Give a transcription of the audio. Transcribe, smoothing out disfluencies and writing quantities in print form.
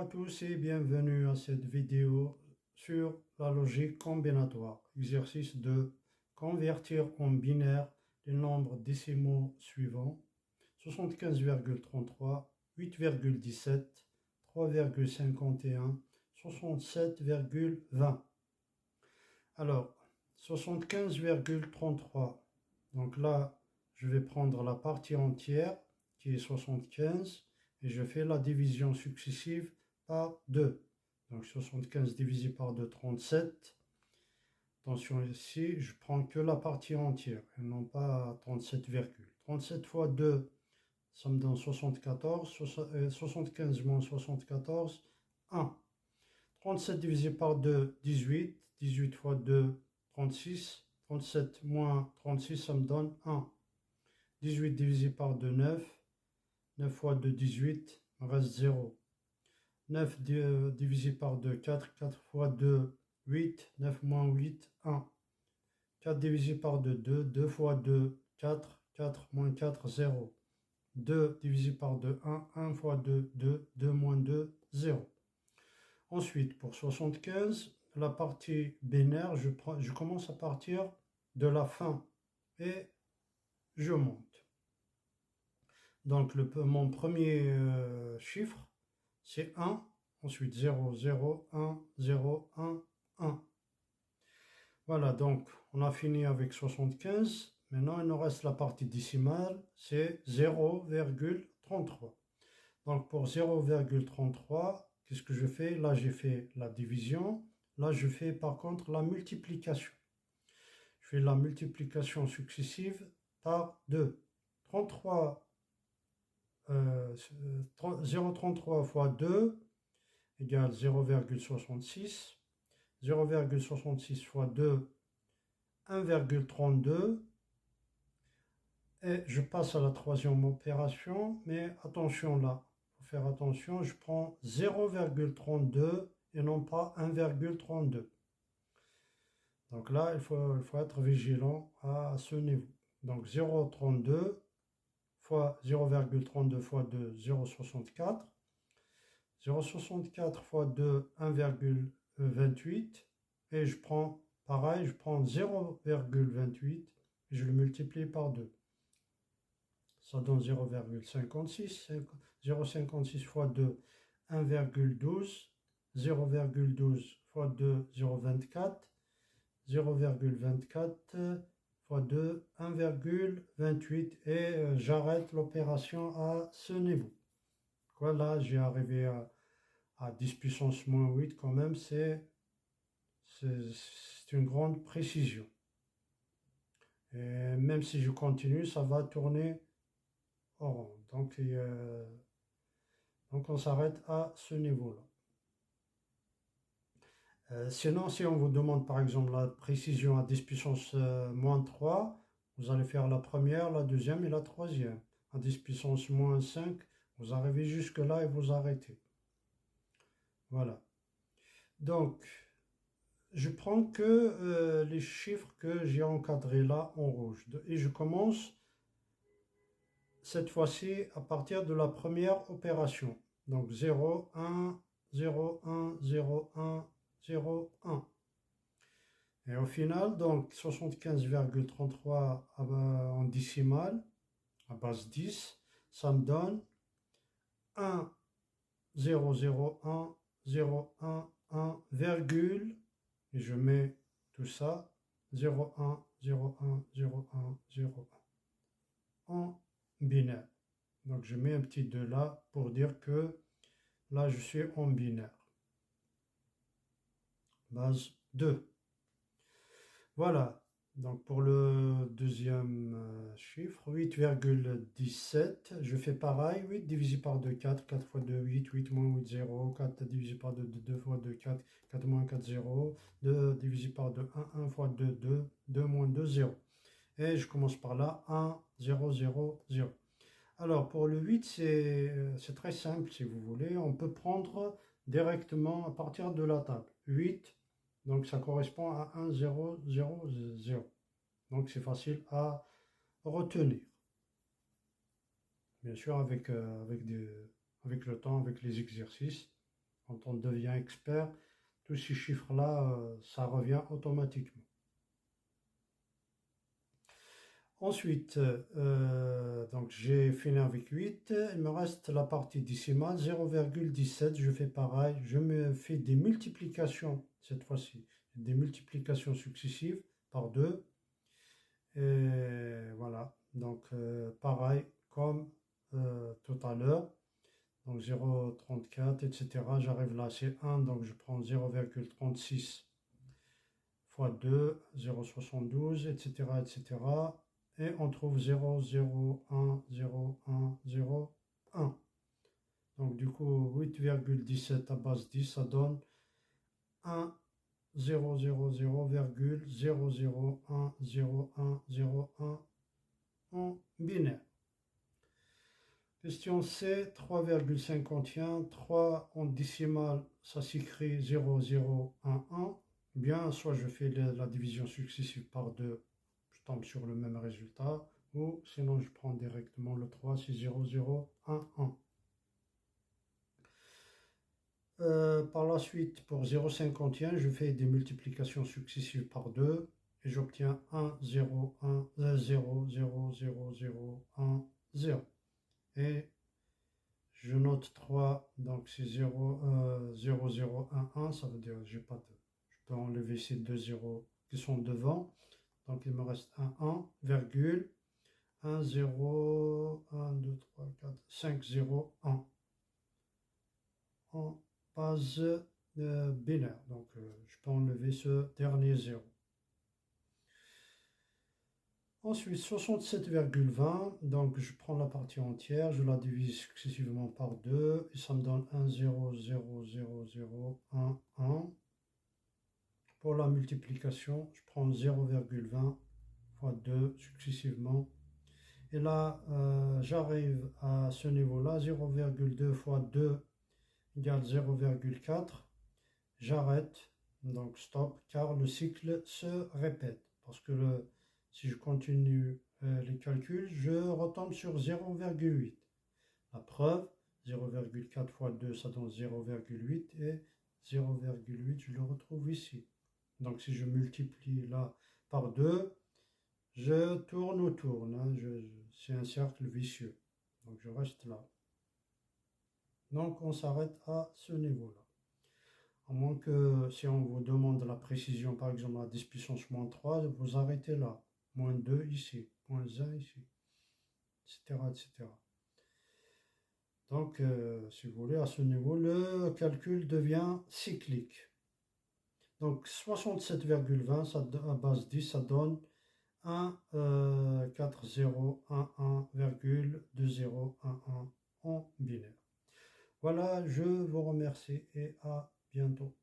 à tous et bienvenue à cette vidéo sur la logique combinatoire. Exercice de convertir en binaire les nombres décimaux suivants: 75,33, 8,17, 3,51, 67,20. Alors, 75,33. Donc là, je vais prendre la partie entière qui est 75 et je fais la division successive par 2. Donc 75 divisé par 2, 37. Attention ici, je prends que la partie entière et non pas 37, 37 fois 2, ça me donne 74. 75 moins 74, 1. 37 divisé par 2, 18. 18 fois 2, 36. 37 moins 36, ça me donne 1. 18 divisé par 2, 9. 9 fois 2, 18, il me reste 0. 9 divisé par 2, 4. 4 fois 2, 8. 9 moins 8, 1. 4 divisé par 2, 2. 2 fois 2, 4. 4 moins 4, 0. 2 divisé par 2, 1. 1 fois 2, 2. 2 moins 2, 0. Ensuite, pour 75, la partie binaire, je commence à partir de la fin et je monte. Donc, mon premier chiffre, c'est 1. Ensuite, 0, 0, 1, 0, 1, 1. Voilà, donc, on a fini avec 75. Maintenant, il nous reste la partie décimale, c'est 0,33. Donc, pour 0,33, qu'est-ce que je fais? Là, j'ai fait la division. Là, je fais par contre la multiplication. Je fais la multiplication successive par 2. 33, 0,33 fois 2 égale 0,66. 0,66 fois 2, 1,32. Et je passe à la troisième opération, mais attention là, il faut faire attention, je prends 0,32 et non pas 1,32. Donc là, il faut être vigilant à ce niveau. Donc 0,32 fois 0,32 fois 2, 0,64. 0,64 fois 2, 1,28. Et je prends, pareil, je prends 0,28 et je le multiplie par 2. Ça donne 0,56. 0,56 fois 2, 1,12. 0,12 fois 2, 0,24. 0,24 fois 2, 1,28. Et j'arrête l'opération à ce niveau. Voilà, j'ai arrivé à 10 puissance moins 8 quand même, c'est une grande précision. Et même si je continue, ça va tourner en rond. Donc on s'arrête à ce niveau-là. Sinon, si on vous demande par exemple la précision à 10 puissance moins 3, vous allez faire la première, la deuxième et la troisième. À 10 puissance moins 5, vous arrivez jusque là et vous arrêtez. Voilà. Donc, je prends que les chiffres que j'ai encadrés là en rouge. Et je commence cette fois-ci à partir de la première opération. Donc 0, 1, 0, 1, 0, 1, 0, 1. Et au final, donc 75,33 en décimale, à base 10, ça me donne 1, 0, 0, 1, 0, 1, 1, virgule, et je mets tout ça, 0, 1, 0, 1, 0, 1, 0, 1, en binaire. Donc je mets un petit 2 là pour dire que là je suis en binaire. Base 2. Voilà, donc pour le deuxième chiffre, 8,17, je fais pareil, 8 divisé par 2, 4, 4 fois 2, 8, 8 moins 8, 0, 4 divisé par 2, 2 fois 2, 4, 4 moins 4, 0, 2 divisé par 2, 1, 1 fois 2, 2, 2 moins 2, 0. Et je commence par là, 1, 0, 0, 0. Alors pour le 8, c'est très simple si vous voulez, on peut prendre directement à partir de la table. 8, donc ça correspond à 1, 0, 0, 0. Donc c'est facile à retenir. Bien sûr avec le temps, avec les exercices. Quand on devient expert, tous ces chiffres-là, ça revient automatiquement. Ensuite, donc j'ai fini avec 8, il me reste la partie décimale, 0,17, je fais pareil, je me fais des multiplications, cette fois-ci, des multiplications successives par 2, et voilà, donc pareil comme tout à l'heure, donc 0,34, etc., j'arrive là, c'est 1, donc je prends 0,36 fois 2, 0,72, etc., etc., et on trouve 0, 0, 1, 0, 1, 0, 1. Donc du coup, 8,17 à base 10, ça donne 1, 0, 0, 0, 0, 0, 1, 0, 1, 0, 1 en binaire. Question C, 3,51, 3 en décimale, ça s'écrit 0, 0, 1, 1. Bien, soit je fais la division successive par 2, je tombe sur le même résultat, ou sinon je prends directement le 3, c'est 0, 0, 1, 1. Par la suite, pour 0,51, je fais des multiplications successives par 2, et j'obtiens 1, 0, 1, 0, 0, 0, 0, 1, 0. Et je note 3, donc c'est 0, 0, 0, 1, 1, ça veut dire j'ai pas de... Je peux enlever ces deux zéros qui sont devant. Donc il me reste un 1, virgule, 1, 0, 1, 2, 3, 4, 5, 0, 1. En base binaire. Donc je peux enlever ce dernier 0. Ensuite, 67,20, donc je prends la partie entière, je la divise successivement par 2, et ça me donne 1, 0, 0, 0, 0, 1, 1. Pour la multiplication, je prends 0,20 fois 2 successivement. Et là, j'arrive à ce niveau-là, 0,2 fois 2 égale 0,4. J'arrête, donc stop, car le cycle se répète. Parce que si je continue les calculs, je retombe sur 0,8. La preuve, 0,4 fois 2, ça donne 0,8 et 0,8, je le retrouve ici. Donc si je multiplie là par 2, je tourne autour. Hein, c'est un cercle vicieux. Donc je reste là. Donc on s'arrête à ce niveau-là. À moins que si on vous demande la précision, par exemple à 10 puissance moins 3, vous arrêtez là. Moins 2 ici, moins 1 ici, etc. etc. Donc, si vous voulez, à ce niveau, le calcul devient cyclique. Donc, 67,20 à base 10, ça donne 1, 4, 0, 1, 1, 2, 0, 1, 1 en binaire. Voilà, je vous remercie et à bientôt.